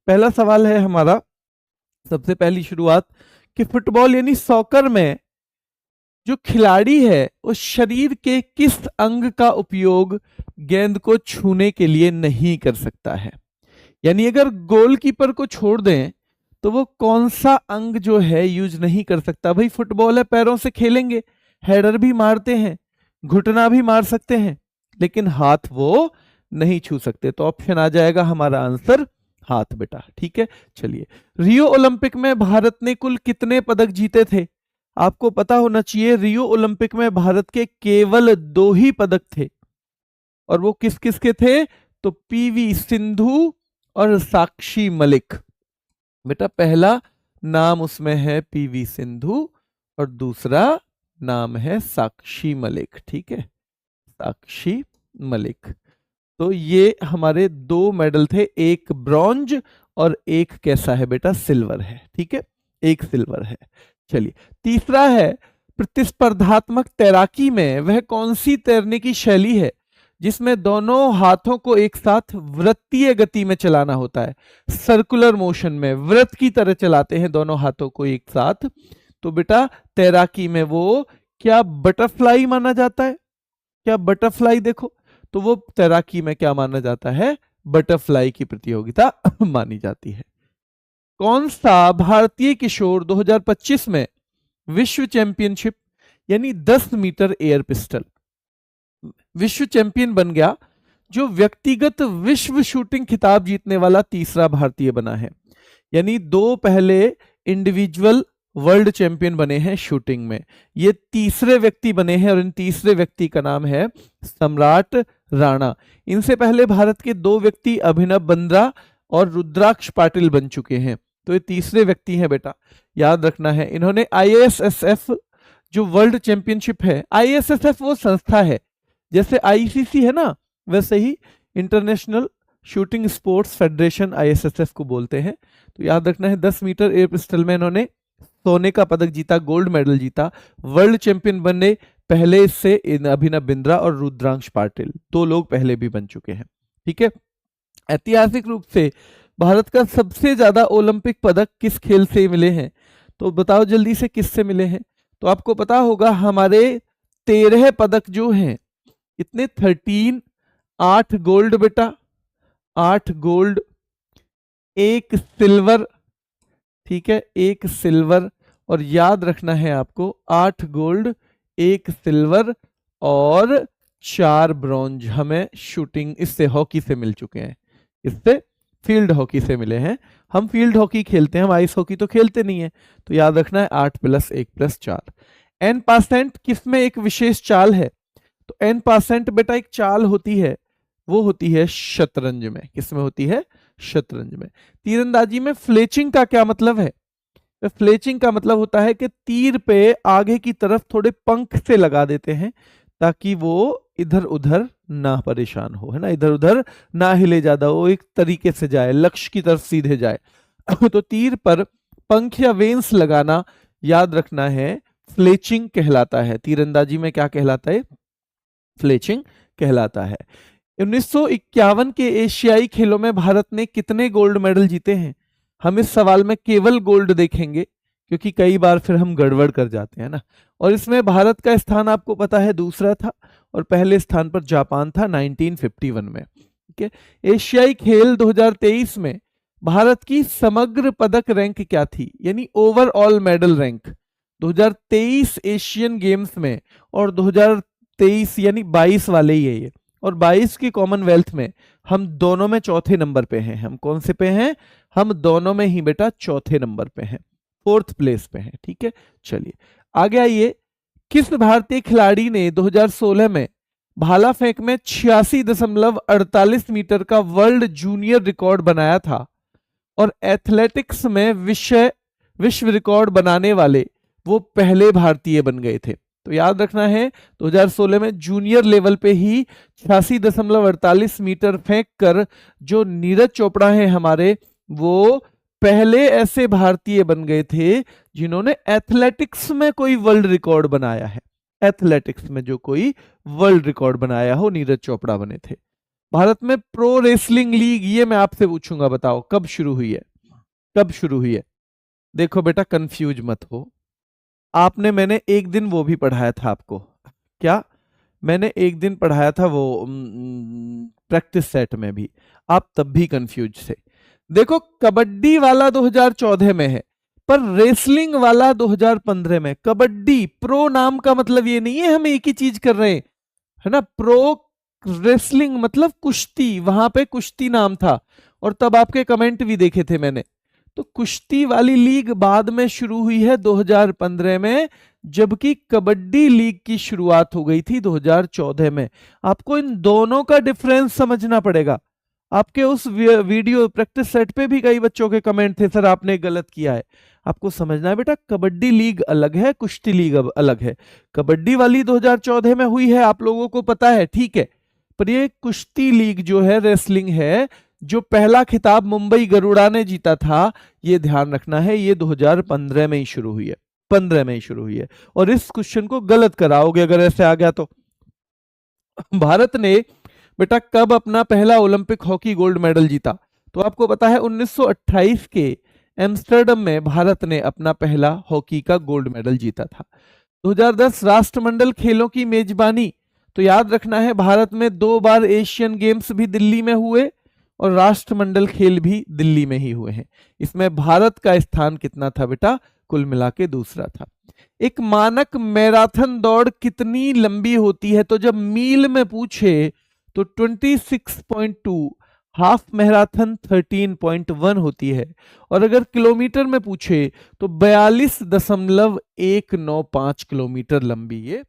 पहला सवाल है हमारा, सबसे पहली शुरुआत, कि फुटबॉल यानी सॉकर में जो खिलाड़ी है उस शरीर के किस अंग का उपयोग गेंद को छूने के लिए नहीं कर सकता है। यानी अगर गोलकीपर को छोड़ दें तो वो कौन सा अंग जो है यूज नहीं कर सकता। भाई फुटबॉल है, पैरों से खेलेंगे, हेडर भी मारते हैं, घुटना भी मार सकते हैं, लेकिन हाथ वो नहीं छू सकते। तो ऑप्शन आ जाएगा हमारा आंसर हाथ बेटा। ठीक है, चलिए। रियो ओलंपिक में भारत ने कुल कितने पदक जीते थे? आपको पता होना चाहिए, रियो ओलंपिक में भारत के केवल 2 ही पदक थे, और वो किस किस के थे? तो पीवी सिंधु और साक्षी मलिक। बेटा पहला नाम उसमें है पीवी सिंधु और दूसरा नाम है साक्षी मलिक। ठीक है, साक्षी मलिक। तो ये हमारे 2 मेडल थे, एक ब्रॉन्ज और एक कैसा है बेटा? सिल्वर है। ठीक है, एक सिल्वर है। चलिए, तीसरा है, प्रतिस्पर्धात्मक तैराकी में वह कौन सी तैरने की शैली है जिसमें दोनों हाथों को एक साथ वृत्तीय गति में चलाना होता है? सर्कुलर मोशन में वृत्त की तरह चलाते हैं दोनों हाथों को एक साथ। तो बेटा तैराकी में वो क्या बटरफ्लाई माना जाता है? क्या बटरफ्लाई? देखो तो वो तैराकी में क्या माना जाता है? बटरफ्लाई की प्रतियोगिता मानी जाती है। कौन सा भारतीय किशोर 2025 में विश्व चैंपियनशिप यानी 10 मीटर एयर पिस्टल विश्व चैंपियन बन गया, जो व्यक्तिगत विश्व शूटिंग खिताब जीतने वाला तीसरा भारतीय बना है? यानी 2 पहले इंडिविजुअल वर्ल्ड चैंपियन बने हैं शूटिंग में, ये तीसरे व्यक्ति बने हैं, और इन तीसरे व्यक्ति का नाम है सम्राट राणा। इनसे पहले भारत के 2 व्यक्ति अभिनव बिंद्रा और रुद्राक्ष पाटिल बन चुके हैं, तो ये तीसरे व्यक्ति हैं बेटा, याद रखना है। इन्होंने आईएसएसएफ जो वर्ल्ड चैंपियनशिप है, आईएसएसएफ वो संस्था है, जैसे आईसीसी है ना, वैसे ही international shooting sports federation ISSF को बोलते हैं। तो याद रखना है, 10 मीटर एयर पिस्टल में इन्होंने सोने का पदक जीता, गोल्ड मेडल जीता, वर्ल्ड चैंपियन बने पहले इससे अभिनव बिंद्रा और रुद्रांश पाटिल, 2 लोग पहले भी बन चुके हैं। ठीक है, ऐतिहासिक रूप से भारत का सबसे ज्यादा ओलंपिक पदक किस खेल से मिले हैं? तो बताओ जल्दी से, किससे मिले हैं? तो आपको पता होगा हमारे 13 पदक जो हैं, इतने 13, 8 गोल्ड बेटा, 8 गोल्ड, 1 सिल्वर। ठीक है, 1 सिल्वर, और याद रखना है आपको 8 गोल्ड, 1 सिल्वर और 4 ब्रॉन्ज हमें शूटिंग इससे हॉकी से मिल चुके हैं, इससे फील्ड हॉकी से मिले हैं। हम फील्ड हॉकी खेलते हैं, हम आइस हॉकी तो खेलते नहीं है। तो याद रखना है 8 + 1 + 4। एन पासेंट किस में एक विशेष चाल है? तो एन पासेंट बेटा एक चाल होती है, वो होती है शतरंज में। किसमें होती है? शतरंज में। तीरंदाजी में फ्लेचिंग का क्या मतलब है? तो फ्लेचिंग का मतलब होता है कि तीर पे आगे की तरफ थोड़े पंख से लगा देते हैं ताकि वो इधर उधर ना परेशान हो, है ना, इधर उधर ना हिले ज्यादा, वो एक तरीके से जाए, लक्ष्य की तरफ सीधे जाए। तो तीर पर पंख या वेन्स लगाना, याद रखना है, फ्लेचिंग कहलाता है। तीरंदाजी में क्या कहलाता है? फ्लेचिंग कहलाता है। 1951 के एशियाई खेलों में भारत ने कितने गोल्ड मेडल जीते हैं? हम इस सवाल में केवल गोल्ड देखेंगे क्योंकि कई बार फिर हम गड़बड़ कर जाते हैं ना। और इसमें भारत का स्थान आपको पता है दूसरा था, और पहले स्थान पर जापान था 1951 में। ठीक है, एशियाई खेल 2023 में भारत की समग्र पदक रैंक क्या थी, यानी overall medal rank 2023 Asian games में, और 2023 यानी 22 वाले ही है ये, और 22 की कॉमनवेल्थ में हम दोनों में चौथे नंबर पे हैं। हम कौन से पे हैं? हम दोनों में ही बेटा चौथे नंबर पे हैं, 4th प्लेस पे हैं। ठीक है, चलिए आगे आइए। किस भारतीय खिलाड़ी ने 2016 में भाला फेंक में 86.48 मीटर का वर्ल्ड जूनियर रिकॉर्ड बनाया था, और एथलेटिक्स में विश्व रिकॉर्ड बनाने वाले वो पहले भारतीय बन गए थे? तो याद रखना है 2016 में जूनियर लेवल पे ही 86.48 मीटर फेंक कर जो नीरज चोपड़ा है हमारे, वो पहले ऐसे भारतीय बन गए थे जिन्होंने एथलेटिक्स में कोई वर्ल्ड रिकॉर्ड बनाया है। एथलेटिक्स में जो कोई वर्ल्ड रिकॉर्ड बनाया हो, नीरज चोपड़ा बने थे। भारत में प्रो रेसलिंग लीग, ये मैं आपसे पूछूंगा, बताओ कब शुरू हुई है, कब शुरू हुई है। देखो बेटा कंफ्यूज मत हो, आपने, मैंने एक दिन वो भी पढ़ाया था आपको, क्या मैंने एक दिन पढ़ाया था वो प्रैक्टिस सेट में भी, आप तब भी कंफ्यूज थे। देखो कबड्डी वाला 2014 में है, पर रेसलिंग वाला 2015 में। कबड्डी प्रो नाम का मतलब ये नहीं है हम एक ही चीज कर रहे हैं, है ना। प्रो रेसलिंग मतलब कुश्ती, वहां पे कुश्ती नाम था, और तब आपके कमेंट भी देखे थे मैंने। तो कुश्ती वाली लीग बाद में शुरू हुई है 2015 में, जबकि कबड्डी लीग की शुरुआत हो गई थी 2014 में। आपको इन दोनों का डिफरेंस समझना पड़ेगा। आपके उस वीडियो प्रैक्टिस सेट पे भी कई बच्चों के कमेंट थे, सर आपने गलत किया है। आपको समझना है बेटा, कबड्डी लीग अलग है, कुश्ती लीग अलग है। कबड्डी वाली 2014 में हुई है, आप लोगों को पता है, ठीक है। पर ये कुश्ती लीग जो है, रेसलिंग है, जो पहला खिताब मुंबई गरुड़ा ने जीता था, ये ध्यान रखना है, ये 2015 में ही शुरू हुई है, 15 में ही शुरू हुई है। और इस क्वेश्चन को गलत कराओगे अगर ऐसे आ गया तो। भारत ने बेटा कब अपना पहला ओलंपिक हॉकी गोल्ड मेडल जीता? तो आपको पता है 1928 के एम्स्टर्डम में भारत ने अपना पहला हॉकी का गोल्ड मेडल जीता था। 2010 राष्ट्रमंडल खेलों की मेजबानी, तो याद रखना है भारत में 2 बार एशियन गेम्स भी दिल्ली में हुए और राष्ट्रमंडल खेल भी दिल्ली में ही हुए हैं। इसमें भारत का स्थान कितना था बेटा? कुल मिला के दूसरा था। एक मानक मैराथन दौड़ कितनी लंबी होती है? तो जब मील में पूछे तो 26.2, हाफ मैराथन 13.1 होती है, और अगर किलोमीटर में पूछे तो 42.195 किलोमीटर लंबी ये